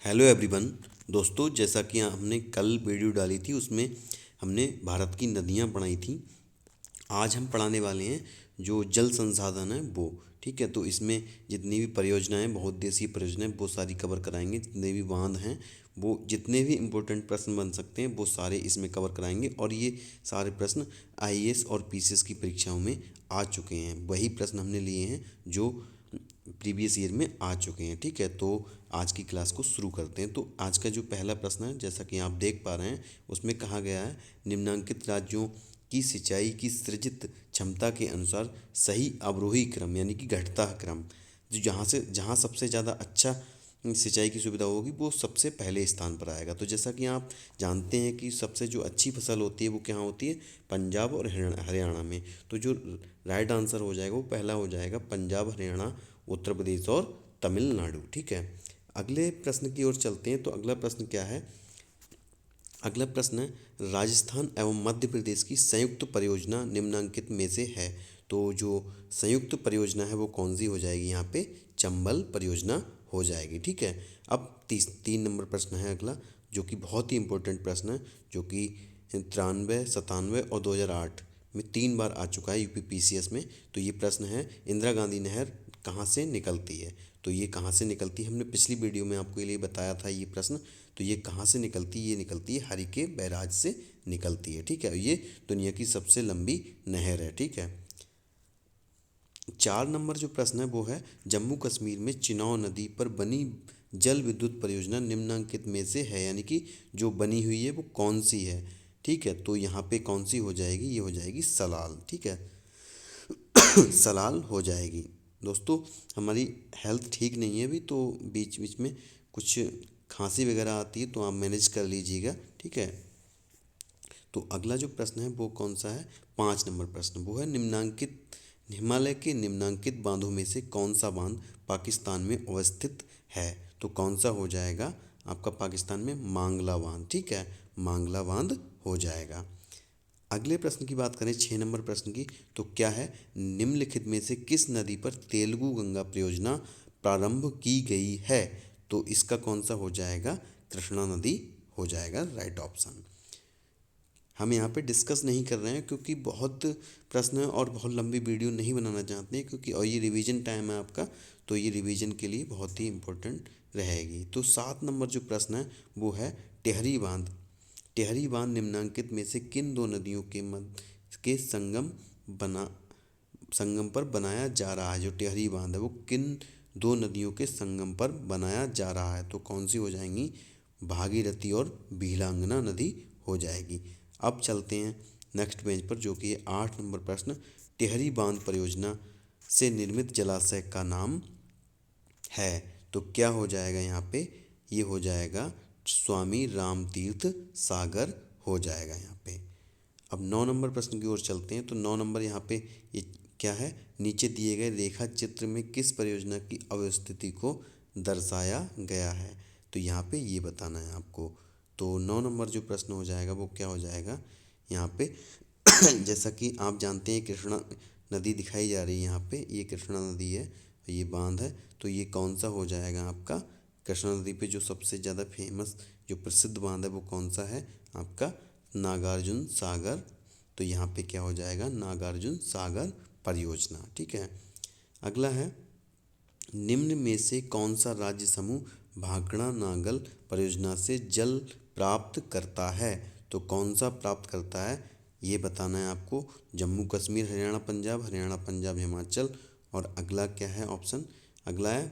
Hello everyone. दोस्तों, जैसा कि हमने कल वीडियो डाली थी उसमें हमने भारत की नदियाँ पढ़ाई थी। आज हम पढ़ाने वाले हैं जो जल संसाधन है वो। ठीक है, तो इसमें जितनी भी परियोजनाएं, बहुउद्देशीय परियोजनाएं, वो सारी कवर कराएंगे। जितने भी बांध हैं, वो जितने भी इम्पोर्टेंट प्रश्न बन सकते हैं वो सारे इसमें कवर कराएंगे। और ये सारे प्रश्न आईएएस और पीसीएस की परीक्षाओं में आ चुके हैं। वही प्रश्न हमने लिए हैं जो प्रीवियस ईयर में आ चुके हैं। ठीक है, तो आज की क्लास को शुरू करते हैं। तो आज का जो पहला प्रश्न है, जैसा कि आप देख पा रहे हैं, उसमें कहा गया है निम्नलिखित राज्यों की सिंचाई की सृजित क्षमता के अनुसार सही अवरोही क्रम यानी कि घटता क्रम, जो जहाँ सबसे ज़्यादा अच्छा सिंचाई की सुविधा होगी वो सबसे पहले स्थान पर आएगा। तो जैसा कि आप जानते हैं कि सबसे जो अच्छी फसल होती है वो क्या होती है, पंजाब और हरियाणा में। तो जो राइट आंसर हो जाएगा वो पहला हो जाएगा, पंजाब, हरियाणा, उत्तर प्रदेश और तमिलनाडु। ठीक है, अगले प्रश्न की ओर चलते हैं। तो अगला प्रश्न क्या है? अगला प्रश्न है, राजस्थान एवं मध्य प्रदेश की संयुक्त परियोजना निम्नलिखित में से है। तो जो संयुक्त परियोजना है वो कौन सी हो जाएगी? यहाँ पे चंबल परियोजना हो जाएगी। ठीक है, अब 3 नंबर प्रश्न है अगला, जो कि बहुत ही इंपॉर्टेंट प्रश्न है, जो कि 93, 97 और 2008 में 3 बार आ चुका है यूपीपीसीएस में। तो ये प्रश्न है, इंदिरा गांधी नहर कहाँ से निकलती है? तो ये कहाँ से निकलती है, हमने पिछली वीडियो में आपको ये लिए बताया था ये प्रश्न। तो ये कहाँ से निकलती है? ये निकलती है हरिके बैराज से निकलती है। ठीक है, ये दुनिया की सबसे लंबी नहर है। ठीक है, 4 नंबर जो प्रश्न है वो है, जम्मू कश्मीर में चिनाब नदी पर बनी जल विद्युत परियोजना निम्नलिखित में से है, यानी कि जो बनी हुई है वो कौन सी है? ठीक है, तो यहाँ पे कौन सी हो जाएगी? ये हो जाएगी सलाल। ठीक है, सलाल हो जाएगी। दोस्तों, हमारी हेल्थ ठीक नहीं है अभी, तो बीच बीच में कुछ खांसी वगैरह आती है, तो आप मैनेज कर लीजिएगा। ठीक है, तो अगला जो प्रश्न है वो कौन सा है? 5 नंबर प्रश्न वो है, निम्नांकित हिमालय के निम्नांकित बांधों में से कौन सा बांध पाकिस्तान में अवस्थित है? तो कौन सा हो जाएगा आपका? पाकिस्तान में मांगला बांध। ठीक है, मांगला बांध हो जाएगा। अगले प्रश्न की बात करें, 6 नंबर प्रश्न की, तो क्या है, निम्नलिखित में से किस नदी पर तेलुगु गंगा परियोजना प्रारंभ की गई है? तो इसका कौन सा हो जाएगा? कृष्णा नदी हो जाएगा राइट ऑप्शन। हम यहाँ पे डिस्कस नहीं कर रहे हैं क्योंकि बहुत प्रश्न है और बहुत लंबी वीडियो नहीं बनाना चाहते हैं, क्योंकि और ये रिवीजन टाइम है आपका, तो ये रिवीजन के लिए बहुत ही इम्पोर्टेंट रहेगी। तो 7 नंबर जो प्रश्न है वो है, टेहरी बांध। टेहरी बांध निम्नांकित में से किन दो नदियों के मध्य के संगम पर बनाया जा रहा है? जो टेहरी बांध है वो किन दो नदियों के संगम पर बनाया जा रहा है? तो कौन सी हो जाएंगी? भागीरथी और बीलांगना नदी हो जाएगी। अब चलते हैं नेक्स्ट पेज पर, जो कि है 8 नंबर प्रश्न, टेहरी बांध परियोजना से निर्मित जलाशय का नाम है। तो क्या हो जाएगा यहाँ पे? ये हो जाएगा स्वामी रामतीर्थ सागर हो जाएगा यहाँ पे। अब 9 नंबर प्रश्न की ओर चलते हैं। तो 9 नंबर यहाँ पे ये क्या है, नीचे दिए गए रेखा चित्र में किस परियोजना की अवस्थिति को दर्शाया गया है? तो यहाँ पे ये बताना है आपको। तो 9 नंबर जो प्रश्न हो जाएगा वो क्या हो जाएगा यहाँ पे? जैसा कि आप जानते हैं, कृष्णा नदी दिखाई जा रही है यहाँ पे, ये कृष्णा नदी है, ये बांध है। तो ये कौन सा हो जाएगा आपका? कृष्णा नदी पे जो सबसे ज़्यादा फेमस जो प्रसिद्ध बांध है वो कौन सा है आपका? नागार्जुन सागर। तो यहाँ पे क्या हो जाएगा? नागार्जुन सागर परियोजना। ठीक है, अगला है, निम्न में से कौन सा राज्य समूह भाखड़ा नागल परियोजना से जल प्राप्त करता है? तो कौन सा प्राप्त करता है ये बताना है आपको। जम्मू कश्मीर, हरियाणा पंजाब, हरियाणा पंजाब हिमाचल, और अगला क्या है ऑप्शन? अगला है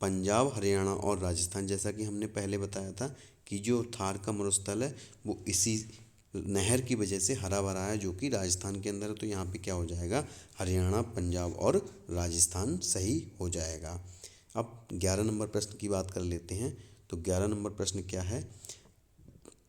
पंजाब, हरियाणा और राजस्थान। जैसा कि हमने पहले बताया था कि जो थार का मरुस्थल है वो इसी नहर की वजह से हरा भरा है, जो कि राजस्थान के अंदर है। तो यहाँ पे क्या हो जाएगा? हरियाणा, पंजाब और राजस्थान सही हो जाएगा। अब 11 नंबर प्रश्न की बात कर लेते हैं। तो 11 नंबर प्रश्न क्या है,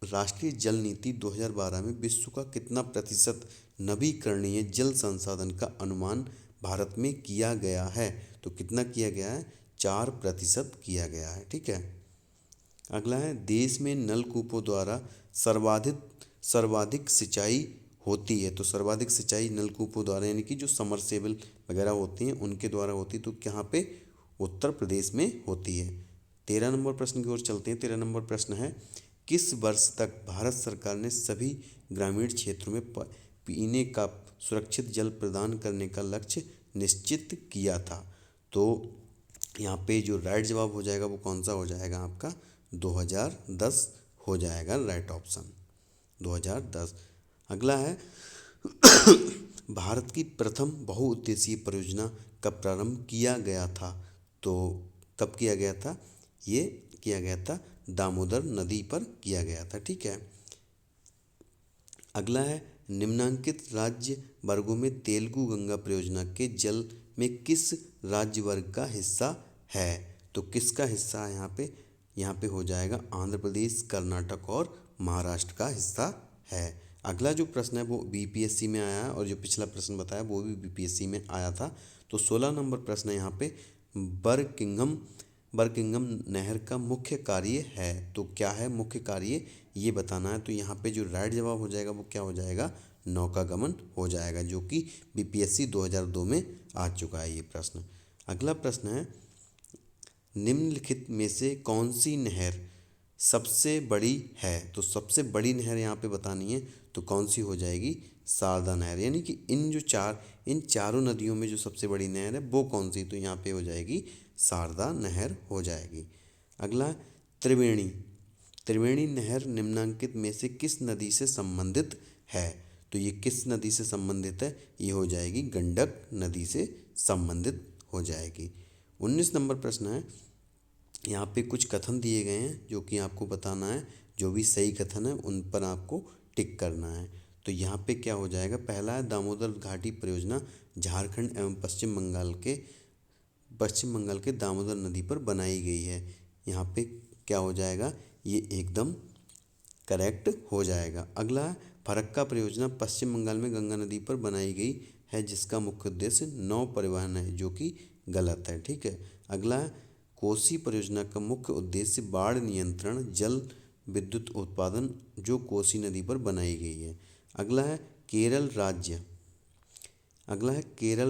राष्ट्रीय जल नीति 2012 में विश्व का कितना प्रतिशत नवीकरणीय जल संसाधन का अनुमान भारत में किया गया है? तो कितना किया गया है? 4% किया गया है। ठीक है, अगला है, देश में नलकूपों द्वारा सर्वाधिक सर्वाधिक सिंचाई होती है। तो सर्वाधिक सिंचाई नलकूपों द्वारा यानी कि जो समरसेबल वगैरह होती हैं उनके द्वारा होती है। तो यहाँ पे उत्तर प्रदेश में होती है। 13 नंबर प्रश्न की ओर चलते हैं। 13 नंबर प्रश्न है, किस वर्ष तक भारत सरकार ने सभी ग्रामीण क्षेत्रों में पीने का सुरक्षित जल प्रदान करने का लक्ष्य निश्चित किया था? तो यहाँ पे जो राइट जवाब हो जाएगा वो कौन सा हो जाएगा आपका? 2010 हो जाएगा राइट ऑप्शन, 2010। अगला है, भारत की प्रथम बहुउद्देशीय परियोजना कब प्रारंभ किया गया था? तो कब किया गया था? ये किया गया था दामोदर नदी पर किया गया था, ठीक है। अगला है, निम्नांकित राज्य वर्गों में तेलुगु गंगा परियोजना के जल में किस राज्य वर्ग का हिस्सा है? तो किसका हिस्सा है यहाँ पे? यहाँ पे हो जाएगा आंध्र प्रदेश, कर्नाटक और महाराष्ट्र का हिस्सा है। अगला जो प्रश्न है वो बीपीएससी में आया है, और जो पिछला प्रश्न बताया वो भी बीपीएससी में आया था। तो 16 नंबर प्रश्न है यहाँ पे, बरकिंघम बरकिंघम नहर का मुख्य कार्य है। तो क्या है मुख्य कार्य, ये बताना है। तो यहाँ पे जो राइट जवाब हो जाएगा वो क्या हो जाएगा? नौकागमन हो जाएगा, जो कि बीपीएससी 2002 में आ चुका है ये प्रश्न। अगला प्रश्न है, निम्नलिखित में से कौन सी नहर सबसे बड़ी है? तो सबसे बड़ी नहर यहाँ पे बतानी है, तो कौन सी हो जाएगी? शारदा नहर। यानी कि इन चारों नदियों में जो सबसे बड़ी नहर है वो कौन सी? तो यहाँ पे हो जाएगी शारदा नहर हो जाएगी। अगला, त्रिवेणी त्रिवेणी नहर निम्नांकित में से किस नदी से संबंधित है? तो ये किस नदी से संबंधित है? ये हो जाएगी गंडक नदी से संबंधित हो जाएगी। 19 नंबर प्रश्न है, यहाँ पे कुछ कथन दिए गए हैं जो कि आपको बताना है। जो भी सही कथन है उन पर आपको टिक करना है। तो यहाँ पे क्या हो जाएगा? पहला है, दामोदर घाटी परियोजना झारखंड एवं पश्चिम बंगाल के दामोदर नदी पर बनाई गई है। यहाँ पे क्या हो जाएगा? ये एकदम करेक्ट हो जाएगा। अगला है, फरक्का परियोजना पश्चिम बंगाल में गंगा नदी पर बनाई गई है जिसका मुख्य उद्देश्य नौ परिवहन है, जो कि गलत है, ठीक है। अगला है, कोसी परियोजना का मुख्य उद्देश्य बाढ़ नियंत्रण, जल विद्युत उत्पादन, जो कोसी नदी पर बनाई गई है। अगला है, केरल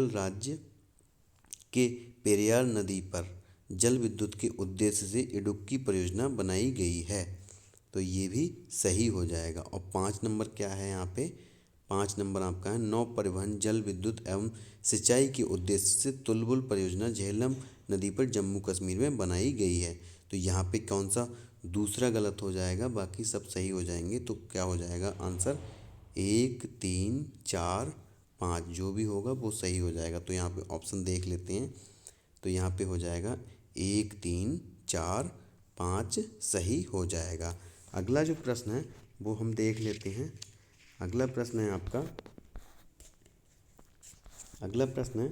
राज्य के पेरियार नदी पर जल विद्युत के उद्देश्य से इडुक्की परियोजना बनाई गई है। तो ये भी सही हो जाएगा। और 5 नंबर क्या है यहाँ पे? 5 नंबर आपका है, नौ परिवहन, जल विद्युत एवं सिंचाई के उद्देश्य से तुलबुल परियोजना झेलम नदी पर जम्मू कश्मीर में बनाई गई है। तो यहाँ पे कौन सा? दूसरा गलत हो जाएगा, बाकी सब सही हो जाएंगे। तो क्या हो जाएगा आंसर? 1, 3, 4, 5 जो भी होगा वो सही हो जाएगा। तो यहाँ पे ऑप्शन देख लेते हैं। तो यहाँ पे हो जाएगा 1, 3, 4, 5 सही हो जाएगा। अगला जो प्रश्न है वो हम देख लेते हैं। अगला प्रश्न है आपका, अगला प्रश्न है,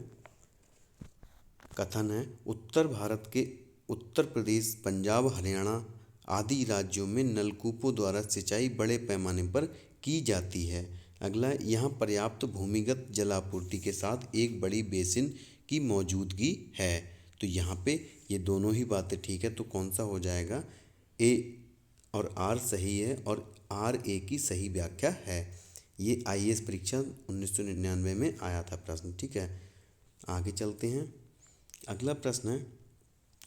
कथन है, उत्तर भारत के उत्तर प्रदेश, पंजाब, हरियाणा आदि राज्यों में नलकूपों द्वारा सिंचाई बड़े पैमाने पर की जाती है। अगला, यहाँ पर्याप्त भूमिगत जलापूर्ति के साथ एक बड़ी बेसिन की मौजूदगी है। तो यहाँ पे ये दोनों ही बातें ठीक है। तो कौन सा हो जाएगा? ए और आर सही है, और आर ए की सही व्याख्या है। ये आईएएस परीक्षा 1999 में आया था प्रश्न, ठीक है। आगे चलते हैं। अगला प्रश्न है,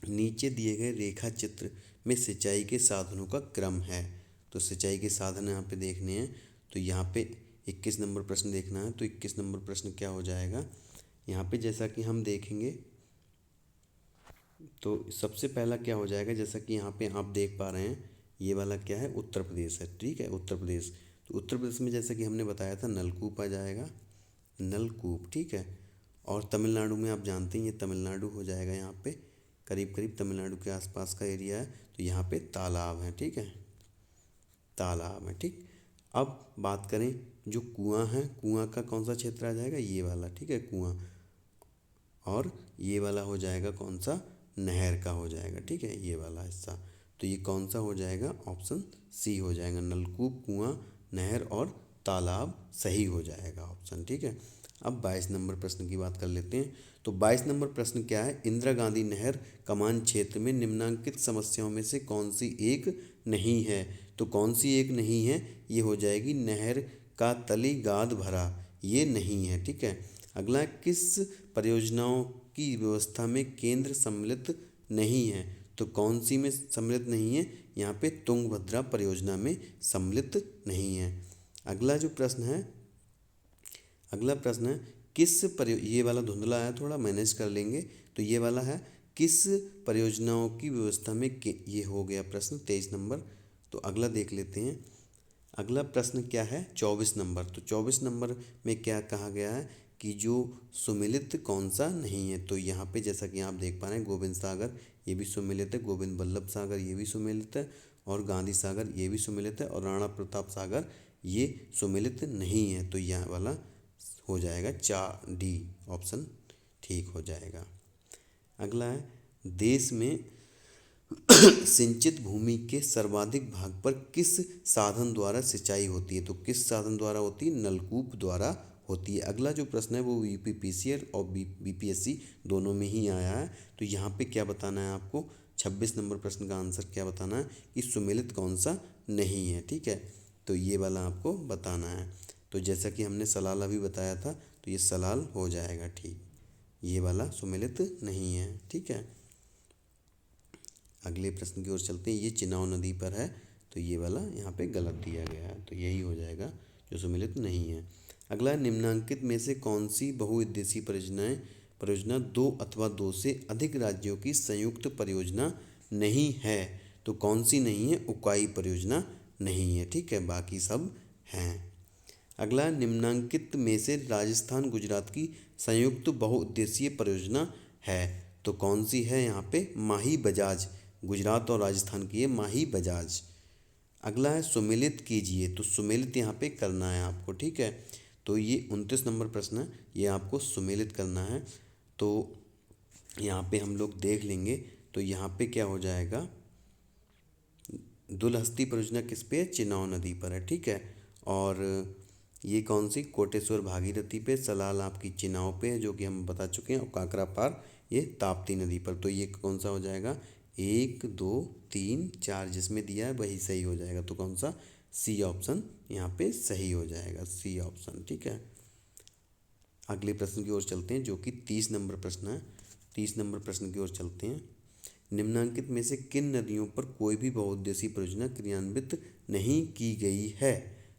नीचे दिए गए रेखा चित्र में सिंचाई के साधनों का क्रम है। तो सिंचाई के साधन यहाँ पे देखने हैं। तो यहाँ पे 21 नंबर प्रश्न देखना है। तो 21 नंबर प्रश्न क्या हो जाएगा? यहाँ पे जैसा कि हम देखेंगे, तो सबसे पहला क्या हो जाएगा, जैसा कि यहाँ पे आप देख पा रहे हैं, ये वाला क्या है? उत्तर प्रदेश है, ठीक है, उत्तर प्रदेश। तो उत्तर प्रदेश में जैसा कि हमने बताया था नलकूप आ जाएगा, नलकूप, ठीक है। और तमिलनाडु में आप जानते हैं ये तमिलनाडु हो जाएगा। यहाँ पे करीब करीब तमिलनाडु के आसपास का एरिया है। तो यहाँ पे तालाब है, ठीक है, तालाब है, ठीक। अब बात करें जो कुआं है, कुआं का कौन सा क्षेत्र आ जाएगा? ये वाला, ठीक है, कुआं। और ये वाला हो जाएगा कौन सा? नहर का हो जाएगा, ठीक है, ये वाला हिस्सा। तो ये कौन सा हो जाएगा? ऑप्शन सी हो जाएगा, नलकूप, कुआं, नहर और तालाब सही हो जाएगा ऑप्शन, ठीक है। अब 22 नंबर प्रश्न की बात कर लेते हैं। तो 22 नंबर प्रश्न क्या है? इंदिरा गांधी नहर कमान क्षेत्र में निम्नांकित समस्याओं में से कौन सी एक नहीं है? तो कौन सी एक नहीं है? ये हो जाएगी नहर का तली गाद भरा, ये नहीं है, ठीक है। अगला, किस परियोजनाओं की व्यवस्था में केंद्र सम्मिलित नहीं है? तो कौन सी में सम्मिलित नहीं है? यहाँ पे तुंगभद्रा परियोजना में सम्मिलित नहीं है। अगला जो प्रश्न है, अगला प्रश्न है ये वाला धुंधला है, थोड़ा मैनेज कर लेंगे। तो ये वाला है किस परियोजनाओं की व्यवस्था में ये हो गया प्रश्न 23 नंबर। तो अगला देख लेते हैं। अगला प्रश्न क्या है 24 नंबर। तो 24 नंबर में क्या कहा गया है कि जो सुमेलित कौन सा नहीं है? तो यहाँ पे जैसा कि आप देख पा रहे हैं गोविंद सागर ये भी सुमेलित है, गोविंद बल्लभ सागर ये भी सुमेलित है, और गांधी सागर ये भी सुमेलित है, और राणा प्रताप सागर ये सुमेलित नहीं है। तो यह वाला हो जाएगा 4D ऑप्शन ठीक हो जाएगा। अगला है देश में सिंचित भूमि के सर्वाधिक भाग पर किस साधन द्वारा सिंचाई होती है? तो किस साधन द्वारा होती है? नलकूप द्वारा होती है। अगला जो प्रश्न है वो यूपीपीसी और बीपीएससी दोनों में ही आया है। तो यहाँ पे क्या बताना है आपको? 26 नंबर प्रश्न का आंसर क्या बताना है कि सुमेलित कौन सा नहीं है। ठीक है, तो ये वाला आपको बताना है। तो जैसा कि हमने सलाल अभी बताया था, तो ये सलाल हो जाएगा ठीक, ये वाला सुमेलित नहीं है। ठीक है, अगले प्रश्न की ओर चलते हैं। ये चिनाव नदी पर है, तो ये वाला यहाँ पे गलत दिया गया है, तो यही हो जाएगा जो सुमेलित नहीं है। अगला निम्नांकित में से कौन सी बहुउद्देशीय परियोजना दो अथवा दो से अधिक राज्यों की संयुक्त परियोजना नहीं है? तो कौन सी नहीं है? उकाई परियोजना नहीं है। ठीक है, बाकी सब हैं। अगला निम्नांकित में से राजस्थान गुजरात की संयुक्त बहुउद्देशीय परियोजना है, तो कौन सी है? यहाँ पे माही बजाज, गुजरात और राजस्थान की है माही बजाज। अगला है सुमेलित कीजिए, तो सुमेलित यहाँ पे करना है आपको। ठीक है, तो ये 29 नंबर प्रश्न है, ये आपको सुमेलित करना है। तो यहाँ पे हम लोग देख लेंगे। तो यहाँ पे क्या हो जाएगा, दुलहस्ती परियोजना किस पे है? चिनाव नदी पर है। ठीक है, और ये कौन सी? कोटेश्वर भागीरथी पे, सलाल आपकी चिनाव पे है जो कि हम बता चुके हैं, और काकरा पार ये ताप्ती नदी पर। तो ये कौन सा हो जाएगा? 1 2 3 4 जिसमें दिया है वही सही हो जाएगा। तो कौन सा? सी ऑप्शन यहाँ पे सही हो जाएगा, सी ऑप्शन। ठीक है, अगले प्रश्न की ओर चलते हैं जो कि 30 नंबर प्रश्न है। 30 नंबर प्रश्न की ओर चलते हैं। निम्नांकित में से किन नदियों पर कोई भी बहुउद्देशीय परियोजना क्रियान्वित नहीं की गई है?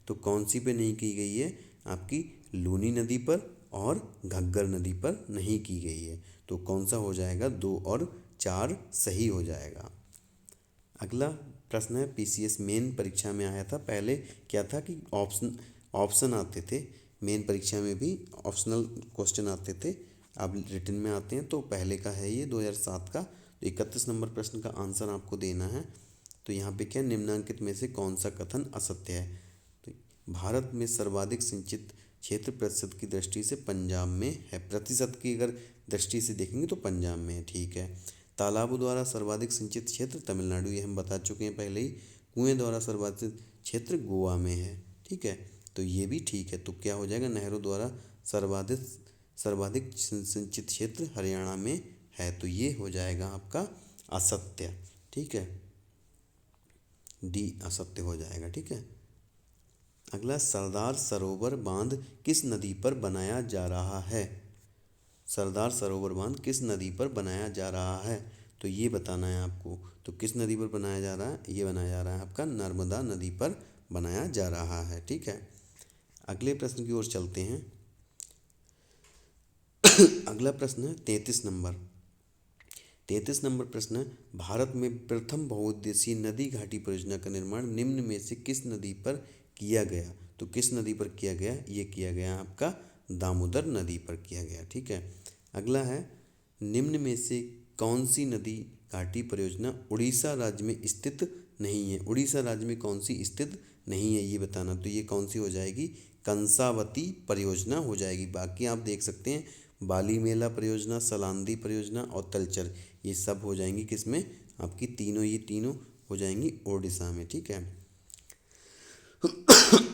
तो कौन सी पे नहीं की गई है? आपकी लूनी नदी पर और घग्गर नदी पर नहीं की गई है। तो कौन सा हो जाएगा? 2 और 4 सही हो जाएगा। अगला प्रश्न है पीसीएस मेन परीक्षा में आया था। पहले क्या था कि ऑप्शन आते थे, मेन परीक्षा में भी ऑप्शनल क्वेश्चन आते थे, अब रिटन में आते हैं। तो पहले का है ये 2007 का। तो 31 नंबर प्रश्न का आंसर आपको देना है। तो यहाँ पे क्या, निम्नांकित में से कौन सा कथन असत्य है? तो भारत में सर्वाधिक सिंचित क्षेत्र प्रतिशत की दृष्टि से पंजाब में है। प्रतिशत की अगर दृष्टि से देखेंगे तो पंजाब में है। ठीक है, तालाबों द्वारा सर्वाधिक सिंचित क्षेत्र तमिलनाडु, ये हम बता चुके हैं पहले ही। कुएं द्वारा सर्वाधिक क्षेत्र गोवा में है। ठीक है, तो ये भी ठीक है। तो क्या हो जाएगा? नहरों द्वारा सर्वाधिक सिंचित क्षेत्र हरियाणा में है। तो ये हो जाएगा आपका असत्य। ठीक है, डी असत्य हो जाएगा। ठीक है, अगला सरदार सरोवर बांध किस नदी पर बनाया जा रहा है? सरदार सरोवर बांध किस नदी पर बनाया जा रहा है? तो ये बताना है आपको। तो किस नदी पर बनाया जा रहा है? ये बनाया जा रहा है आपका नर्मदा नदी पर बनाया जा रहा है। ठीक है, अगले प्रश्न की ओर चलते हैं। अगला प्रश्न है 33 नंबर। 33 नंबर प्रश्न है, भारत में प्रथम बहुउद्देशीय नदी घाटी परियोजना का निर्माण निम्न में से किस नदी पर किया गया? तो किस नदी पर किया गया? ये किया गया आपका दामोदर नदी पर किया गया। ठीक है, अगला है निम्न में से कौन सी नदी घाटी परियोजना उड़ीसा राज्य में स्थित नहीं है? उड़ीसा राज्य में कौन सी स्थित नहीं है ये बताना। तो ये कौन सी हो जाएगी? कंसावती परियोजना हो जाएगी। बाकी आप देख सकते हैं बाली मेला परियोजना, सलांदी परियोजना और तलचर, ये सब हो जाएंगी किसमें? आपकी तीनों, ये तीनों हो जाएंगी ओडिशा में। ठीक है,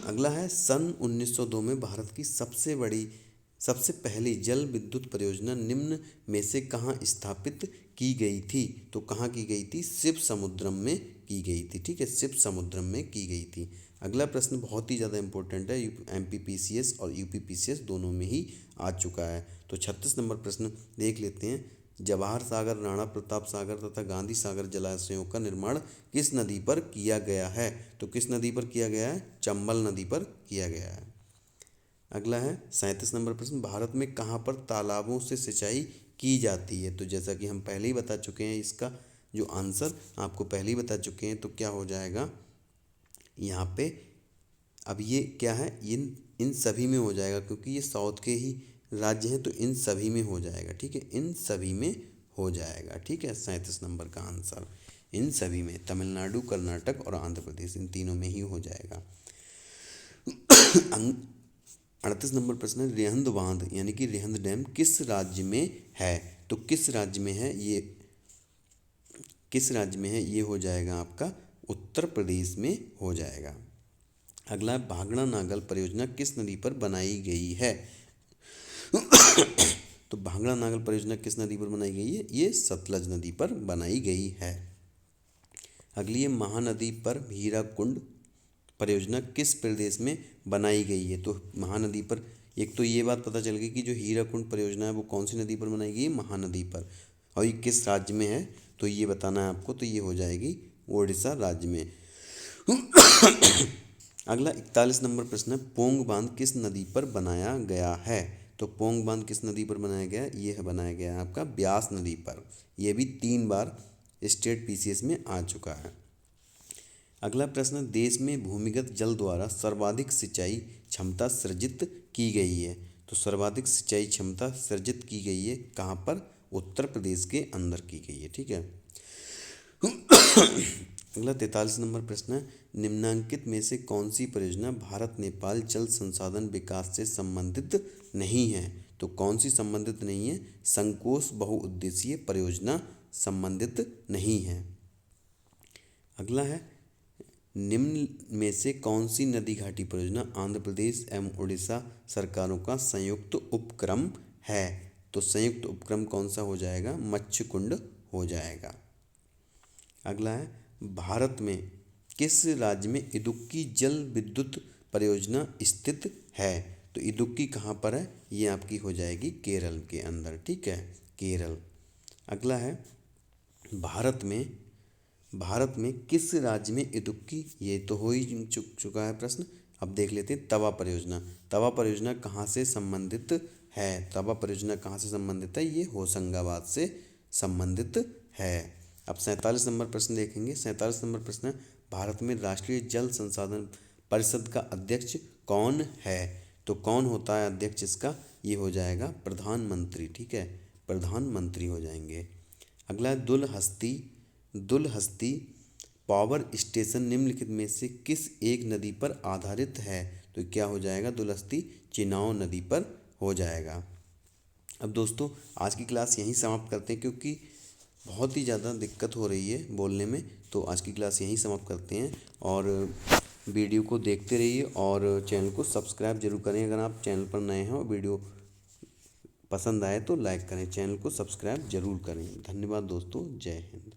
अगला है सन 1902 में भारत की सबसे पहली जल विद्युत परियोजना निम्न में से कहाँ स्थापित की गई थी? तो कहाँ की गई थी? शिव समुद्रम में की गई थी। ठीक है, शिव समुद्रम में की गई थी। अगला प्रश्न बहुत ही ज़्यादा इंपॉर्टेंट है, एमपीपीसीएस और यूपीपीसीएस दोनों में ही आ चुका है। तो 36 नंबर प्रश्न देख लेते हैं। जवाहर सागर, राणा प्रताप सागर तथा गांधी सागर जलाशयों का निर्माण किस नदी पर किया गया है? तो किस नदी पर किया गया है? चंबल नदी पर किया गया है। अगला है 37 नंबर प्रश्न, भारत में कहाँ पर तालाबों से सिंचाई की जाती है? तो जैसा कि हम पहले ही बता चुके हैं, इसका जो आंसर आपको पहले ही बता चुके हैं, तो क्या हो जाएगा यहाँ पे? अब ये क्या है, इन इन सभी में हो जाएगा, क्योंकि ये साउथ के ही राज्य हैं, तो इन सभी में हो जाएगा। ठीक है, इन सभी में हो जाएगा। ठीक है, 37 नंबर का आंसर इन सभी में, तमिलनाडु, कर्नाटक और आंध्र प्रदेश, इन तीनों में ही हो जाएगा। 38 नंबर प्रश्न है, रिहंद बांध यानी कि रिहंद डैम किस राज्य में है? तो किस राज्य में है ये? किस राज्य में है ये? हो जाएगा आपका उत्तर प्रदेश में हो जाएगा। अगला है, भाखड़ा नागल परियोजना किस नदी पर बनाई गई है? तो भाखड़ा नागल परियोजना किस नदी पर बनाई गई है? ये सतलज नदी पर बनाई गई है। अगली है, महानदी पर हीराकुंड परियोजना किस प्रदेश में बनाई गई है? तो महानदी पर, एक तो ये बात पता चल गई कि जो हीराकुंड परियोजना है वो कौन सी नदी पर बनाई गई है? महानदी पर। और ये किस राज्य में है, तो ये बताना है आपको, तो ये हो जाएगी उड़ीसा राज्य में। अगला 41 नंबर प्रश्न है, पोंग बांध किस नदी पर बनाया गया है? तो पोंग बांध किस नदी पर बनाया गया? ये है बनाया गया है आपका ब्यास नदी पर। ये भी 3 बार स्टेट पीसीएस में आ चुका है। अगला प्रश्न, देश में भूमिगत जल द्वारा सर्वाधिक सिंचाई क्षमता सृजित की गई है? तो सर्वाधिक सिंचाई क्षमता सृजित की गई है कहाँ पर? उत्तर प्रदेश के अंदर की गई है। ठीक है। अगला 43 नंबर प्रश्न है, निम्नांकित में से कौन सी परियोजना भारत नेपाल जल संसाधन विकास से संबंधित नहीं है? तो कौन सी संबंधित नहीं है? संकोश बहुउद्देशीय परियोजना संबंधित नहीं है। अगला है, निम्न में से कौन सी नदी घाटी परियोजना आंध्र प्रदेश एवं उड़ीसा सरकारों का संयुक्त उपक्रम है? तो संयुक्त उपक्रम कौन सा हो जाएगा? मच्छकुंड हो जाएगा। अगला है, भारत में किस राज्य में इदुक्की जल विद्युत परियोजना स्थित है? तो इदुक्की कहाँ पर है? ये आपकी हो जाएगी केरल के अंदर। ठीक है, केरल। अगला है, भारत में किस राज्य में इदुक्की, ये तो हो ही चुका है प्रश्न। अब देख लेते हैं तवा परियोजना। तवा परियोजना कहाँ से संबंधित है? तवा परियोजना कहाँ से संबंधित है? ये होशंगाबाद से संबंधित है। अब 47 नंबर प्रश्न देखेंगे। 47 नंबर प्रश्न है, भारत में राष्ट्रीय जल संसाधन परिषद का अध्यक्ष कौन है? तो कौन होता है अध्यक्ष इसका? ये हो जाएगा प्रधानमंत्री। ठीक है, प्रधानमंत्री हो जाएंगे। अगला है, दुलहस्ती पावर स्टेशन निम्नलिखित में से किस एक नदी पर आधारित है? तो क्या हो जाएगा? दुलहस्ती चिनाव नदी पर हो जाएगा। अब दोस्तों आज की क्लास यहीं समाप्त करते हैं, क्योंकि बहुत ही ज़्यादा दिक्कत हो रही है बोलने में, तो आज की क्लास यहीं समाप्त करते हैं। और वीडियो को देखते रहिए और चैनल को सब्सक्राइब जरूर करें अगर आप चैनल पर नए हैं, और वीडियो पसंद आए तो लाइक करें, चैनल को सब्सक्राइब जरूर करें। धन्यवाद दोस्तों, जय हिंद।